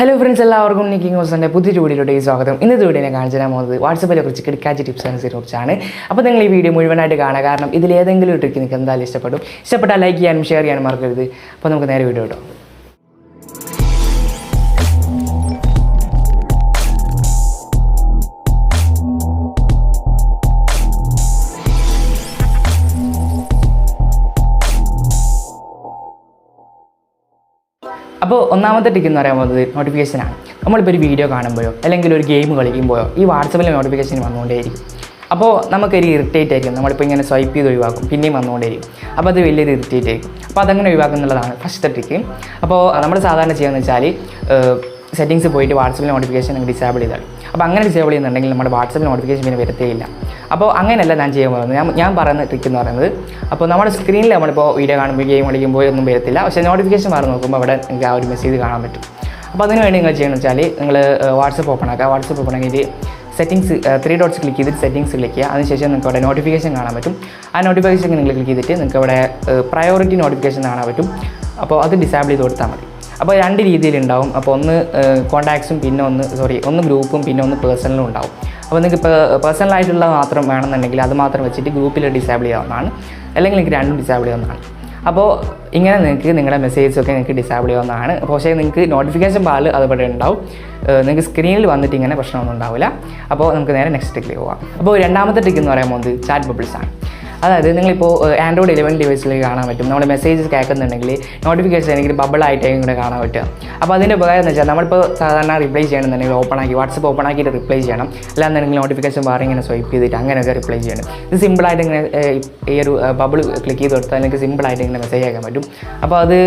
Hello friends, എല്ലാവർക്കും നിക്കിംഗ് ഹോസ്റ്റന്റെ പുതിയൊരു വീഡിയോയിലേക്ക് സ്വാഗതം. ഇന്നത്തെ വീഡിയോ ഞാൻ കാണിച്ചു തരാൻ പോകുന്നത് വാട്സാപ്പിലെ കുറച്ച് കിടക്കാച്ച ടിപ്സ് ആൻഡ് കുറിച്ചാണ്. അപ്പോൾ നിങ്ങൾ ഈ വീഡിയോ മുഴുവനായിട്ട് കാണുക, കാരണം ഇതിൽ ഏതെങ്കിലും ഒരു ട്രിക്ക് നിങ്ങൾക്ക് എന്തായാലും ഇഷ്ടപ്പെട്ടാൽ ലൈക്ക് ചെയ്യാനും ഷെയർ ചെയ്യാനും മറക്കരുത്. അപ്പോൾ നമുക്ക് നേരെ വീഡിയോ ഇടാം. അപ്പോൾ ഒന്നാമത്തെ ടിക്ക് എന്ന് പറയുന്നത് നോട്ടിഫിക്കേഷനാണ്. നമ്മളിപ്പോൾ ഒരു വീഡിയോ കാണുമ്പോഴോ അല്ലെങ്കിൽ ഒരു ഗെയിം കളിക്കുമ്പോഴോ ഈ വാട്സാപ്പിലെ നോട്ടിഫിക്കേഷൻ വന്നുകൊണ്ടേയിരിക്കും. അപ്പോൾ നമുക്കൊരു ഇറിറ്റേറ്റ് ആയിരിക്കും. നമ്മളിപ്പോൾ ഇങ്ങനെ സ്വൈപ്പ് ചെയ്ത് ഒഴിവാക്കും, പിന്നെയും വന്നുകൊണ്ടേയിരിക്കും. അപ്പോൾ അത് വലിയൊരു ഇറിറ്റേറ്റ് ആയിരിക്കും. അപ്പോൾ അതങ്ങനെ ഒഴിവാക്കുക എന്നുള്ളതാണ് ഫസ്റ്റത്തെ ട്രിക്ക്. അപ്പോൾ നമ്മൾ സാധാരണ ചെയ്യുകയെന്ന് വെച്ചാൽ സെറ്റിങ്സ് പോയിട്ട് വാട്സാപ്പിൽ നോട്ടിഫിക്കേഷൻ നിങ്ങൾ ഡിസേബിൾ ചെയ്താൽ, അപ്പോൾ അങ്ങനെ ഡിസേബിൾ ചെയ്യുന്നുണ്ടെങ്കിൽ നമ്മുടെ വാട്സാപ്പിൽ നോട്ടിഫിക്കേഷൻ പിന്നെ വരത്തേയില്ല. അപ്പോൾ അങ്ങനെയല്ല ഞാൻ ചെയ്യാൻ പോകുന്നത്. ഞാൻ പറയുന്ന ട്രിക്ക് എന്ന് പറയുന്നത്, അപ്പോൾ നമ്മുടെ സ്ക്രീനിൽ നമ്മളിപ്പോൾ വീഡിയോ കാണുമ്പോൾ ഗെയിം കളിക്കുമ്പോൾ ഒന്നും വരത്തില്ല, പക്ഷേ നോട്ടിഫിക്കേഷൻ മാറി നോക്കുമ്പോൾ അവിടെ നിങ്ങൾക്ക് ആ ഒരു മെസ്സേജ് കാണാൻ പറ്റും. അപ്പോൾ അതിന് വേണ്ടി നിങ്ങൾ ചെയ്യണമെന്ന് വെച്ചാൽ നിങ്ങൾ വാട്സാപ്പ് ഓപ്പൺ ആക്കുക. വാട്സാപ്പ് ഓപ്പൺ ആക്കിയിട്ട് സെറ്റിങ്സ് 3 ഡോട്ട്സ് ക്ലിക്ക് ചെയ്തിട്ട് സെറ്റിങ്സ് ക്ലിക്ക് ചെയ്യുക. അതിനുശേഷം നിങ്ങൾക്ക് അവിടെ നോട്ടിഫിക്കേഷൻ കാണാൻ പറ്റും. ആ നോട്ടിഫിക്കേഷൻ നിങ്ങൾ ക്ലിക്ക് ചെയ്തിട്ട് നിങ്ങൾക്ക് അവിടെ പ്രയോറിറ്റി നോട്ടിഫിക്കേഷൻ കാണാൻ പറ്റും. അപ്പോൾ അത് ഡിസേബിൾ ചെയ്ത് കൊടുത്താൽ മതി. അപ്പോൾ 2 രീതിയിലുണ്ടാവും. അപ്പോൾ ഒന്ന് കോൺടാക്ട്സും പിന്നെ ഒന്ന് ഗ്രൂപ്പും പിന്നെ ഒന്ന് പേഴ്സണലും ഉണ്ടാവും. അപ്പോൾ നിങ്ങൾക്ക് പേഴ്സണലായിട്ടുള്ള മാത്രം വേണമെന്നുണ്ടെങ്കിൽ അത് മാത്രം വെച്ചിട്ട് ഗ്രൂപ്പിൽ ഡിസേബിൾ ചെയ്യാവുന്നതാണ്, അല്ലെങ്കിൽ നിങ്ങൾക്ക് രണ്ടും ഡിസേബിൾ ചെയ്യാവുന്നതാണ്. അപ്പോൾ ഇങ്ങനെ നിങ്ങൾക്ക് നിങ്ങളുടെ മെസ്സേജസൊക്കെ നിങ്ങൾക്ക് ഡിസേബിൾ ചെയ്യാവുന്നതാണ്. പക്ഷേ നിങ്ങൾക്ക് നോട്ടിഫിക്കേഷൻ ബാറിൽ അതുപോലെ ഉണ്ടാവും. നിങ്ങൾക്ക് സ്ക്രീനിൽ വന്നിട്ട് ഇങ്ങനെ പ്രശ്നമൊന്നും ഉണ്ടാവില്ല. അപ്പോൾ നമുക്ക് നേരെ നെക്സ്റ്റ് ട്രിക്കിലേക്ക് പോകാം. അപ്പോൾ രണ്ടാമത്തെ ട്രിക്ക് എന്ന് പറയുമ്പോൾ ചാറ്റ് ബബിൾസ് ആണ്. അതായത് നിങ്ങളിപ്പോൾ ആൻഡ്രോയിഡ് 11 ഡിവൈസിൽ കാണാൻ പറ്റും. നമ്മൾ മെസ്സേജസ് കേൾക്കുന്നുണ്ടെങ്കിൽ നോട്ടിഫിക്കേഷൻ എനിക്ക് ബബിളായിട്ടായിരിക്കും ഇവിടെ കാണാൻ പറ്റുക. അപ്പോൾ അതിൻ്റെ ഉപകാരം എന്ന് വെച്ചാൽ നമ്മളിപ്പോൾ സാധാരണ റിപ്ലൈ ചെയ്യണമെന്നുണ്ടെങ്കിൽ വാട്സപ്പ് ഓപ്പൺ ആക്കിയിട്ട് റിപ്ലൈ ചെയ്യണം. അല്ലാന്നുണ്ടെങ്കിൽ നോട്ടിഫിക്കേഷൻ ബാർ ഇങ്ങനെ സ്വൈപ്പ് ചെയ്തിട്ട് അങ്ങനെയൊക്കെ റിപ്ലൈ ചെയ്യണം. ഇത് സിമ്പിളായിട്ട് ഇങ്ങനെ ഈ ഒരു ബബിൾ ക്ലിക്ക് ചെയ്ത് കൊടുത്താൽ നിങ്ങൾക്ക് സിമ്പിളായിട്ട് ഇങ്ങനെ മെസ്സേജ് അയക്കാൻ പറ്റും. അപ്പോൾ അത്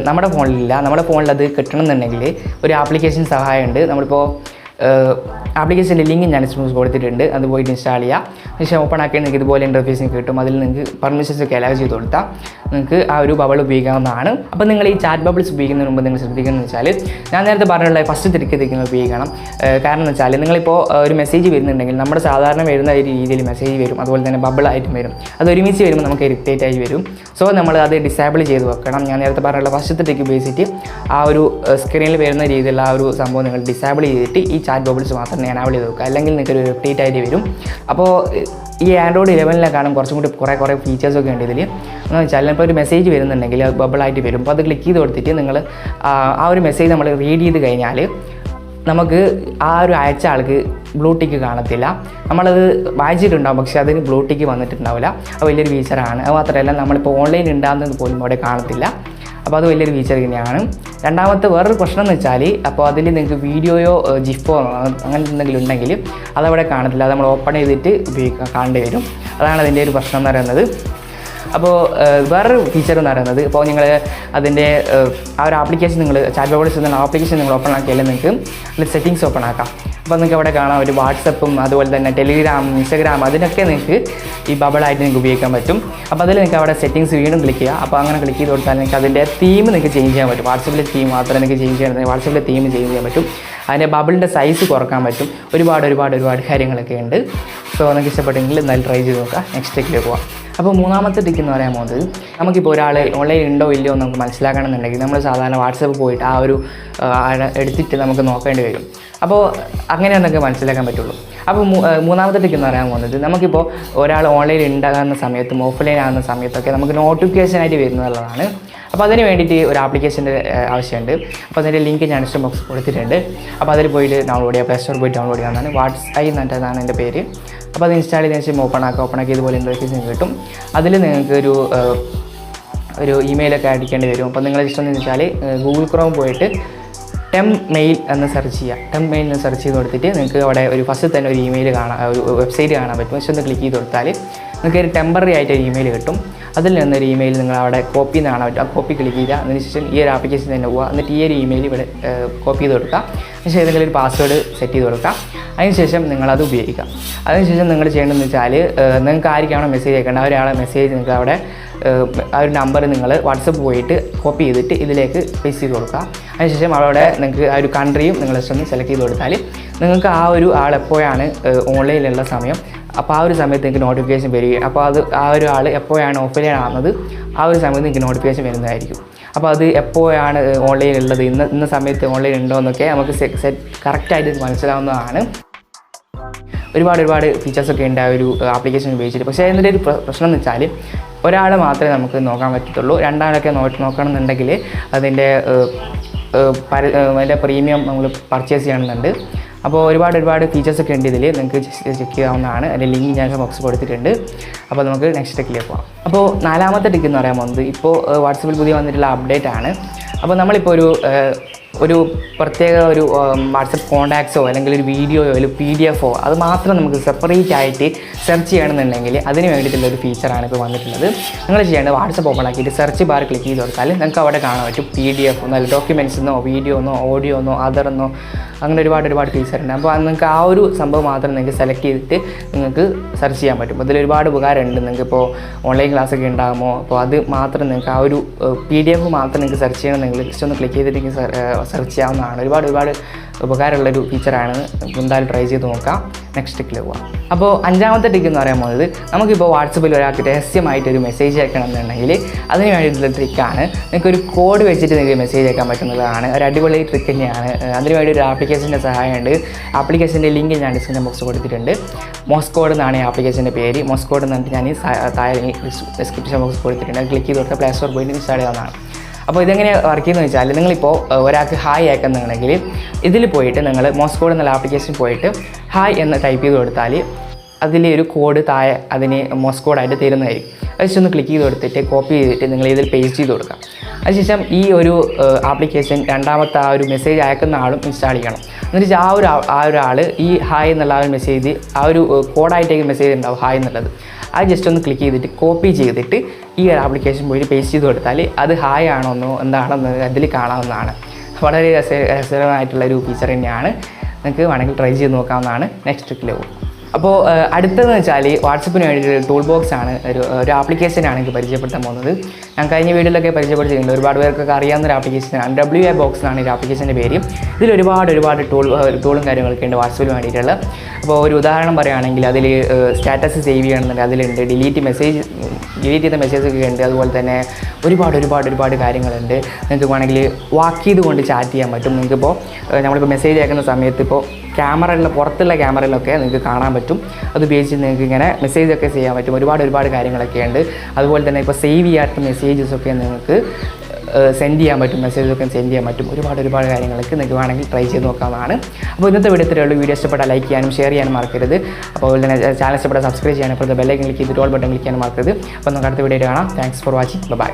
നമ്മുടെ ഫോണിലില്ല. നമ്മുടെ ഫോണിൽ അത് കിട്ടണമെന്നുണ്ടെങ്കിൽ ഒരു ആപ്ലിക്കേഷൻ സഹായമുണ്ട്. നമ്മളിപ്പോൾ ആപ്ലിക്കേഷൻ്റെ ലിങ്ക് ഞാൻ കൊടുത്തിട്ടുണ്ട്. അത് പോയിട്ട് ഇൻസ്റ്റാൾ ചെയ്യുക. പക്ഷേ ഓപ്പൺ ആക്കിയാൽ നിങ്ങൾക്ക് ഇതുപോലെ ഇൻ്റർഫേസിങ് കിട്ടും. അതിൽ നിങ്ങൾക്ക് പെർമിഷൻസ് ഒക്കെ അലോ ചെയ്ത് കൊടുത്താൽ നിങ്ങൾക്ക് ആ ഒരു ബബിൾ ഉപയോഗിക്കാവുന്നതാണ്. അപ്പോൾ നിങ്ങൾ ഈ ചാറ്റ് ബബിൾസ് ഉപയോഗിക്കുന്നതിന് മുമ്പ് നിങ്ങൾ ശ്രദ്ധിക്കുന്നത് വെച്ചാൽ, ഞാൻ നേരത്തെ പറഞ്ഞുള്ള ഫസ്റ്റ് ട്രിക്ക് നിങ്ങൾ ഉപയോഗിക്കണം. കാരണം എന്ന് വെച്ചാൽ നിങ്ങളിപ്പോൾ ഒരു മെസ്സേജ് വരുന്നുണ്ടെങ്കിൽ നമ്മുടെ സാധാരണ വരുന്ന ഒരു രീതിയിൽ മെസ്സേജ് വരും, അതുപോലെ തന്നെ ബബിളായിട്ടും വരും. അത് ഒരുമിച്ച് വരുമ്പോൾ നമുക്ക് ഇറിറ്റേറ്റ് ആയി വരും. സോ നമ്മൾ അത് ഡിസേബിൾ ചെയ്ത് വെക്കണം. ഞാൻ നേരത്തെ പറഞ്ഞുള്ള ഫസ്റ്റ് ട്രിക്ക് ഉപയോഗിച്ചിട്ട് ആ ഒരു സ്ക്രീനിൽ വരുന്ന രീതിയിലുള്ള ആ ഒരു സംഭവം നിങ്ങൾ ഡിസേബിൾ ചെയ്തിട്ട് ഈ ചാറ്റ് ബബിൾസ് മാത്രം എനാബിൾ ചെയ്ത് വെക്കുക, അല്ലെങ്കിൽ നിങ്ങൾക്ക് ഒരു ഇറിറ്റേറ്റ് ആയിട്ട് വരും. അപ്പോൾ ഈ ആൻഡ്രോയിഡ് 11 കുറച്ചും കൂടി കുറേ ഫീച്ചേഴ്സൊക്കെ ഉണ്ട് ഇതിൽ. എന്ന് വെച്ചാൽ ഇപ്പോൾ ഒരു മെസ്സേജ് വരുന്നുണ്ടെങ്കിൽ അത് ബബിളായിട്ട് വരും. അപ്പോൾ അത് ക്ലിക്ക് ചെയ്ത് കൊടുത്തിട്ട് നിങ്ങൾ ആ ഒരു മെസ്സേജ് നമ്മൾ റീഡ് ചെയ്ത് കഴിഞ്ഞാൽ നമുക്ക് ആ ഒരു അയച്ച ആൾക്ക് ബ്ലൂ ടിക്ക് കാണത്തില്ല. നമ്മളത് വായിച്ചിട്ടുണ്ടാകും, പക്ഷേ അതിന് ബ്ലൂ ടിക്ക് വന്നിട്ടുണ്ടാവില്ല. അത് വലിയൊരു ഫീച്ചറാണ്. അത് മാത്രമല്ല നമ്മളിപ്പോൾ ഓൺലൈൻ ഉണ്ടാകുന്നത് പോലും അവിടെ കാണത്തില്ല. അപ്പോൾ അത് വലിയൊരു ഫീച്ചർ തന്നെയാണ്. രണ്ടാമത്തെ വേറൊരു പ്രശ്നം എന്ന് വെച്ചാൽ, അപ്പോൾ അതിൽ നിങ്ങൾക്ക് വീഡിയോയോ ജിഫോ അങ്ങനെ എന്തെങ്കിലും ഉണ്ടെങ്കിൽ അതവിടെ കാണത്തില്ല. അത് നമ്മൾ ഓപ്പൺ ചെയ്തിട്ട് കാണേണ്ടി വരും. അതാണ് അതിൻ്റെ ഒരു പ്രശ്നം എന്ന് പറയുന്നത്. അപ്പോൾ വേറൊരു ഫീച്ചർ എന്ന് പറയുന്നത്, ഇപ്പോൾ നിങ്ങൾ അതിൻ്റെ ആ ഒരു ആപ്ലിക്കേഷൻ നിങ്ങൾ ചാറ്റ് ബബിൾസ് എന്ന ആപ്ലിക്കേഷൻ നിങ്ങൾ ഓപ്പൺ ആക്കിയാൽ നിങ്ങൾക്ക് അതിൽ സെറ്റിങ്സ് ഓപ്പൺ ആക്കാം. അപ്പോൾ നിങ്ങൾക്ക് അവിടെ കാണാം ഒരു വാട്സപ്പും അതുപോലെ തന്നെ ടെലിഗ്രാം, ഇൻസ്റ്റാഗ്രാം, അതിനൊക്കെ നിങ്ങൾക്ക് ഈ ബബിളായിട്ട് നിങ്ങൾക്ക് ഉപയോഗിക്കാൻ പറ്റും. അപ്പോൾ അതിൽ നിങ്ങൾക്ക് അവിടെ സെറ്റിങ്സ് വീണ്ടും ക്ലിക്ക് ചെയ്യുക. അപ്പോൾ അങ്ങനെ ക്ലിക്ക് ചെയ്ത് കൊടുത്താൽ നിങ്ങൾക്ക് അതിൻ്റെ തീം നിങ്ങൾക്ക് ചേഞ്ച് ചെയ്യാൻ പറ്റും. വാട്സപ്പിലെ തീം മാത്രമേ നിങ്ങൾക്ക് ചേഞ്ച് ചെയ്യാൻ, വാട്സപ്പിലെ തീം ചേഞ്ച് ചെയ്യാൻ പറ്റും. അതിൻ്റെ ബബിളിൻ്റെ സൈസ് കുറക്കാൻ പറ്റും. ഒരുപാട് കാര്യങ്ങളൊക്കെ ഉണ്ട്. സോ നിങ്ങൾക്ക് ഇഷ്ടപ്പെട്ടെങ്കിൽ എന്തായാലും ട്രൈ ചെയ്ത് നോക്കുക. നെക്സ്റ്റ് ട്രിക്കിലേക്ക് പോകാം. അപ്പോൾ മൂന്നാമത്തെ ട്രിക്ക് എന്ന് പറയാൻ പോകുന്നത്, നമുക്കിപ്പോൾ ഒരാൾ ഓൺലൈൻ ഉണ്ടോ ഇല്ലയോ നമുക്ക് മനസ്സിലാക്കണമെന്നുണ്ടെങ്കിൽ നമ്മൾ സാധാരണ വാട്സപ്പ് പോയിട്ട് ആ ഒരു എടുത്തിട്ട് നമുക്ക് നോക്കേണ്ടി വരും. അപ്പോൾ അങ്ങനെയാണ് നമുക്ക് മനസ്സിലാക്കാൻ പറ്റുള്ളൂ. അപ്പോൾ മൂന്നാമത്തെ ട്രിക്ക് എന്ന് പറയാൻ പോകുന്നത്, നമുക്കിപ്പോൾ ഒരാൾ ഓൺലൈൻ ഉണ്ടാകുന്ന സമയത്തും ഓഫ്ലൈൻ ആകുന്ന സമയത്തൊക്കെ നമുക്ക് നോട്ടിഫിക്കേഷനായിട്ട് വരുന്നതുള്ളതാണ്. അപ്പോൾ അതിന് വേണ്ടിയിട്ട് ഒരു ആപ്ലിക്കേഷൻ്റെ ആവശ്യമുണ്ട്. അപ്പോൾ അതിൻ്റെ ലിങ്ക് ഞാൻ ഡിസ്ക്രിപ്ഷൻ ബോക്സ് കൊടുത്തിട്ടുണ്ട്. അപ്പോൾ അതിൽ പോയിട്ട് ഡൗൺലോഡ് ചെയ്യുക. പ്ലേ സ്റ്റോറിൽ പോയിട്ട് ഡൗൺലോഡ് ചെയ്യാവുന്നതാണ്. വാട്സ്ആപ്പ് എന്നിട്ടതാണ് എൻ്റെ പേര്. അപ്പോൾ അത് ഇൻസ്റ്റാൾ ചെയ്തതിന് ശേഷം ഓപ്പൺ ആക്കി ഇതുപോലെ ഇൻ്റർഫേസ് കിട്ടും. അതിൽ നിങ്ങൾക്ക് ഒരു ഇമെയിലൊക്കെ അടിക്കേണ്ടി വരും. അപ്പോൾ നിങ്ങൾ ഇഷ്ടം എന്ന് വെച്ചാൽ ഗൂഗിൾ ക്രോം പോയിട്ട് മെയിൽ എന്ന് സെർച്ച് ചെയ്യുക. മെയിൽ എന്ന് സെർച്ച് ചെയ്ത് കൊടുത്തിട്ട് നിങ്ങൾക്ക് അവിടെ ഒരു ഫസ്റ്റ് തന്നെ ഒരു ഇമെയിൽ കാണാൻ, ഒരു വെബ്സൈറ്റ് കാണാൻ പറ്റും. പക്ഷേ ഒന്ന് ക്ലിക്ക് ചെയ്ത് കൊടുത്താൽ നിങ്ങൾക്ക് ഒരു ടെമ്പററി ആയിട്ട് ഒരു ഇമെയിൽ കിട്ടും. അതിൽ നിന്നൊരു ഇമെയിൽ നിങ്ങൾ അവിടെ കോപ്പി എന്ന് കാണാൻ പറ്റും. ആ കോപ്പി ക്ലിക്ക് ചെയ്യുക. അതിനുശേഷം ഈ ഒരു ആപ്ലിക്കേഷൻ തന്നെ പോവുക. എന്നിട്ട് ഈ ഒരു ഇമെയിൽ ഇവിടെ കോപ്പി ചെയ്ത് കൊടുക്കുക. അതിനുശേഷം ഏതെങ്കിലും ഒരു പാസ്വേഡ് സെറ്റ് ചെയ്ത് കൊടുക്കുക. അതിനുശേഷം നിങ്ങളത് ഉപയോഗിക്കുക. അതിനുശേഷം നിങ്ങൾ ചെയ്യേണ്ടതെന്ന് വെച്ചാൽ, നിങ്ങൾക്ക് ആർക്കാണോ മെസ്സേജ് അയക്കേണ്ടത് ഒരാളെ മെസ്സേജ് നിങ്ങൾക്ക് അവിടെ ആ ഒരു നമ്പർ നിങ്ങൾ വാട്സപ്പ് പോയിട്ട് കോപ്പി ചെയ്തിട്ട് ഇതിലേക്ക് പേസ്റ്റ് ചെയ്ത് കൊടുക്കുക. അതിനുശേഷം അവിടെ നിങ്ങൾക്ക് ആ ഒരു കൺട്രിയും നിങ്ങൾ ഒന്ന് സെലക്ട് ചെയ്ത് കൊടുത്താൽ നിങ്ങൾക്ക് ആ ഒരു ആൾ എപ്പോഴാണ് ഓൺലൈനിലുള്ള സമയം അപ്പോൾ ആ ഒരു സമയത്ത് നിങ്ങൾക്ക് നോട്ടിഫിക്കേഷൻ വരികയും അപ്പോൾ അത് ആ ഒരു ആൾ എപ്പോഴാണ് ഓഫ്ലൈൻ ആകുന്നത് ആ ഒരു സമയത്ത് നിങ്ങൾക്ക് നോട്ടിഫിക്കേഷൻ വരുന്നതായിരിക്കും. അപ്പോൾ അത് എപ്പോഴാണ് ഓൺലൈൻ ഉള്ളത്, ഇന്ന സമയത്ത് ഓൺലൈൻ ഉണ്ടോ എന്നൊക്കെ നമുക്ക് കറക്റ്റായിട്ട് മനസ്സിലാവുന്നതാണ്. ഒരുപാട് ഫീച്ചേഴ്സൊക്കെ ഉണ്ട് ആ ഒരു ആപ്ലിക്കേഷൻ ഉപയോഗിച്ചിട്ട്. പക്ഷേ അതിൻ്റെ ഒരു പ്രശ്നം എന്ന് വെച്ചാൽ ഒരാൾ മാത്രമേ നമുക്ക് നോക്കാൻ പറ്റത്തുള്ളൂ. രണ്ടാളൊക്കെ നോക്കണമെന്നുണ്ടെങ്കിൽ അതിൻ്റെ പ്രീമിയം നമ്മൾ പർച്ചേസ് ചെയ്യണമെന്നുണ്ട്. അപ്പോൾ ഒരുപാട് ഫീച്ചേഴ്സൊക്കെ ഉണ്ട് ഇതിൽ, നിങ്ങൾക്ക് ചെക്ക് ചെയ്യാവുന്നതാണ്. അതിൻ്റെ ലിങ്ക് ഞാൻ ബോക്സ് കൊടുത്തിട്ടുണ്ട്. അപ്പോൾ നമുക്ക് നെക്സ്റ്റ് ടെക്കിലേക്ക് പോകാം. അപ്പോൾ 4ാമത്തെ ടെക്ക് എന്ന് പറയാൻ പോകുന്നത് ഇപ്പോൾ വാട്സപ്പിൽ പുതിയ വന്നിട്ടുള്ള അപ്ഡേറ്റ് ആണ്. അപ്പോൾ നമ്മളിപ്പോൾ ഒരു പ്രത്യേക ഒരു വാട്സപ്പ് കോൺടാക്ട്സോ അല്ലെങ്കിൽ ഒരു വീഡിയോയോ അല്ലെങ്കിൽ PDF അത് മാത്രം നമുക്ക് സെപ്പറേറ്റ് ആയിട്ട് സെർച്ച് ചെയ്യണമെന്നുണ്ടെങ്കിൽ അതിന് വേണ്ടിയിട്ടുള്ള ഒരു ഫീച്ചറാണ് ഇപ്പോൾ വന്നിട്ടുള്ളത്. നിങ്ങൾ ചെയ്യേണ്ടത് വാട്സപ്പ് ഓപ്പൺ ആക്കിയിട്ട് സെർച്ച് ബാർ ക്ലിക്ക് ചെയ്ത് കൊടുത്താൽ നിങ്ങൾക്ക് അവിടെ കാണാൻ പറ്റും PDF അല്ലെങ്കിൽ ഡോക്യുമെൻറ്റ്സെന്നോ വീഡിയോന്നോ ഓഡിയോന്നോ അതറെന്നോ അങ്ങനെ ഒരുപാട് ഫീച്ചറുണ്ട്. അപ്പോൾ നിങ്ങൾക്ക് ആ ഒരു സംഭവം മാത്രം നിങ്ങൾക്ക് സെലക്ട് ചെയ്തിട്ട് നിങ്ങൾക്ക് സെർച്ച് ചെയ്യാൻ പറ്റും. അതിലൊരുപാട് ഉപകാരമുണ്ട്. നിങ്ങൾക്ക് ഇപ്പോൾ ഓൺലൈൻ ക്ലാസ്സൊക്കെ ഉണ്ടാകുമോ, അപ്പോൾ അത് മാത്രം നിങ്ങൾക്ക് ആ ഒരു PDF മാത്രം നിങ്ങൾക്ക് സെർച്ച് ചെയ്യണമെങ്കിൽ ജസ്റ്റ് ഒന്ന് ക്ലിക്ക് ചെയ്തിട്ട് സെർച്ച് ചെയ്യാവുന്നതാണ്. ഒരുപാട് ഉപകാരമുള്ളൊരു ഫീച്ചറാണ്. എന്തായാലും ട്രൈ ചെയ്ത് നോക്കാം. നെക്സ്റ്റ് ടിക്കിൽ പോകാം. അപ്പോൾ 5ാമത്തെ ടിക്ക് എന്ന് പറയാൻ പോകുന്നത് നമുക്കിപ്പോൾ വാട്സപ്പിൽ ഒരാൾക്ക് രഹസ്യമായിട്ടൊരു മെസ്സേജ് അയക്കണം എന്നുണ്ടെങ്കിൽ അതിന് വേണ്ടിയിട്ടുള്ള ട്രിക്കാണ്. നിങ്ങൾക്കൊരു കോഡ് വെച്ചിട്ട് നിങ്ങൾക്ക് മെസ്സേജ് അയക്കാൻ പറ്റുന്നതാണ്. ഒരു അടിപൊളി ട്രിക്ക് തന്നെയാണ്. അതിനുവേണ്ടി ഒരു ആപ്ലിക്കേഷൻ്റെ സഹായമുണ്ട്. ആപ്ലിക്കേഷൻ്റെ ലിങ്ക് ഞാൻ ഡിസ്ക്രിപ്ഷൻ ബോക്സ് കൊടുത്തിട്ടുണ്ട്. മോസ്കോഡ് എന്നാണ് ഈ ആപ്ലിക്കേഷൻ്റെ പേര്. മോസ്കോഡ് എന്ന് പറഞ്ഞിട്ട് ഞാൻ താഴെ ഡിസ്ക്രിപ്ഷൻ ബോക്സ് കൊടുത്തിട്ടുണ്ട്. അത് ക്ലിക്ക് ചെയ്ത് കൊടുത്താൽ പ്ലേ സ്റ്റോർ പോയിട്ട് ഇൻസ്റ്റാൾ ചെയ്യാവുന്നതാണ്. അപ്പോൾ ഇതെങ്ങനെ വർക്ക് ചെയ്യുന്നത് വെച്ചാൽ നിങ്ങളിപ്പോൾ ഒരാൾക്ക് ഹായ് അയക്കുന്നുണ്ടെങ്കിൽ ഇതിൽ പോയിട്ട് നിങ്ങൾ മോസ്കോഡ് എന്നുള്ള ആപ്ലിക്കേഷൻ പോയിട്ട് ഹായ് എന്ന് ടൈപ്പ് ചെയ്ത് കൊടുത്താൽ അതിൽ ഒരു കോഡ് താഴെ അതിന് മോസ്കോഡായിട്ട് തരുന്നതായിരിക്കും. അത് ഒന്ന് ക്ലിക്ക് ചെയ്ത് കൊടുത്തിട്ട് കോപ്പി ചെയ്തിട്ട് നിങ്ങൾ ഇതിൽ പേസ്റ്റ് ചെയ്ത് കൊടുക്കാം. അതിനുശേഷം ഈ ഒരു ആപ്ലിക്കേഷൻ രണ്ടാമത്തെ ആ ഒരു മെസ്സേജ് അയക്കുന്ന ആളും ഇൻസ്റ്റാൾ ചെയ്യണം. എന്നിട്ട് ആ ഒരാൾ ഈ ഹായ് എന്നുള്ള ആ ഒരു മെസ്സേജ് ആ ഒരു കോഡായിട്ടേക്ക് മെസ്സേജ് ഉണ്ടാവും ഹായ് എന്നുള്ളത്. അത് ജസ്റ്റ് ഒന്ന് ക്ലിക്ക് ചെയ്തിട്ട് കോപ്പി ചെയ്തിട്ട് ഈ ഒരു ആപ്ലിക്കേഷൻ പോയി പേസ്റ്റ് ചെയ്ത് കൊടുത്താൽ അത് ഹായ് ആണോന്നോ എന്താണെന്ന് അതിൽ കാണാവുന്നതാണ്. വളരെ രസകരമായിട്ടുള്ളൊരു ഫീച്ചർ തന്നെയാണ്. നിങ്ങൾക്ക് വേണമെങ്കിൽ ട്രൈ ചെയ്ത് നോക്കാവുന്നതാണ്. നെക്സ്റ്റ് ട്രിക്കിൽ പോകും. അപ്പോൾ അടുത്തതെന്ന് വെച്ചാൽ വാട്സപ്പിന് വേണ്ടിയിട്ട് ടൂൾ ബോക്സ് ആണ്. ഒരു ആപ്ലിക്കേഷനാണ് എനിക്ക് പരിചയപ്പെടുത്താൻ പോകുന്നത്. ഞാൻ കഴിഞ്ഞ വീഡിയോയിലൊക്കെ പരിചയപ്പെടുത്തിയിട്ടുണ്ട്. ഒരുപാട് പേർക്കൊക്കെ അറിയാവുന്ന ഒരു ആപ്ലിക്കേഷനാണ്. WA ബോക്സ് എന്നാണ് ഈ ആപ്ലിക്കേഷൻ്റെ പേര്. ഇതിൽ ഒരുപാട് ടൂളും കാര്യങ്ങളൊക്കെ ഉണ്ട് വാട്സപ്പിന് വേണ്ടിയിട്ടുള്ള. അപ്പോൾ ഒരു ഉദാഹരണം പറയുകയാണെങ്കിൽ അതിൽ സ്റ്റാറ്റസ് സേവ് ചെയ്യണമെന്നുണ്ട്, അതിലുണ്ട്. ഡിലീറ്റ് ചെയ്ത മെസ്സേജൊക്കെ ഉണ്ട്. അതുപോലെ തന്നെ ഒരുപാട് കാര്യങ്ങളുണ്ട്. നിങ്ങൾക്ക് വേണമെങ്കിൽ വാക്ക് ചെയ്തുകൊണ്ട് ചാറ്റ് ചെയ്യാൻ പറ്റും. നിങ്ങൾക്കിപ്പോൾ നമ്മളിപ്പോൾ മെസ്സേജ് അയക്കുന്ന സമയത്ത് ഇപ്പോൾ പുറത്തുള്ള ക്യാമറയിലൊക്കെ നിങ്ങൾക്ക് കാണാൻ പറ്റും. അത് ഉപയോഗിച്ച് നിങ്ങൾക്ക് ഇങ്ങനെ മെസ്സേജൊക്കെ ചെയ്യാൻ പറ്റും. ഒരുപാട് കാര്യങ്ങളൊക്കെ ഉണ്ട്. അതുപോലെ തന്നെ ഇപ്പോൾ സേവ് ചെയ്യാത്ത മെസ്സേജസൊക്കെ നിങ്ങൾക്ക് സെൻഡ് ചെയ്യാൻ പറ്റും. മെസ്സേജൊക്കെ സെൻഡ് ചെയ്യാൻ പറ്റും. ഒരുപാട് കാര്യങ്ങളൊക്കെ നിങ്ങൾക്ക് വേണമെങ്കിൽ ട്രൈ ചെയ്ത് നോക്കാവുന്നതാണ്. അപ്പോൾ ഇന്നത്തെ വീഡിയോ ഇഷ്ടപ്പെട്ടാൽ ലൈക്ക് ചെയ്യാനും ഷെയർ ചെയ്യാനും മറക്കരുത്. അപ്പോൾ അതുപോലെ തന്നെ ചാനൽ ഇഷ്ടപ്പെട്ടാൽ സബ്സ്ക്രൈബ് ചെയ്യാനും അപ്പോൾ ബെല്ലൈക്കൻ ക്ലിക്ക് ചെയ്തിട്ട് ഓൾ ബട്ടൺ ക്ലിക്ക് ചെയ്യാനും മറക്കരുത്. അപ്പോൾ നമുക്ക് അടുത്ത വീഡിയോ കാണാം. Thanks for watching. ബൈ.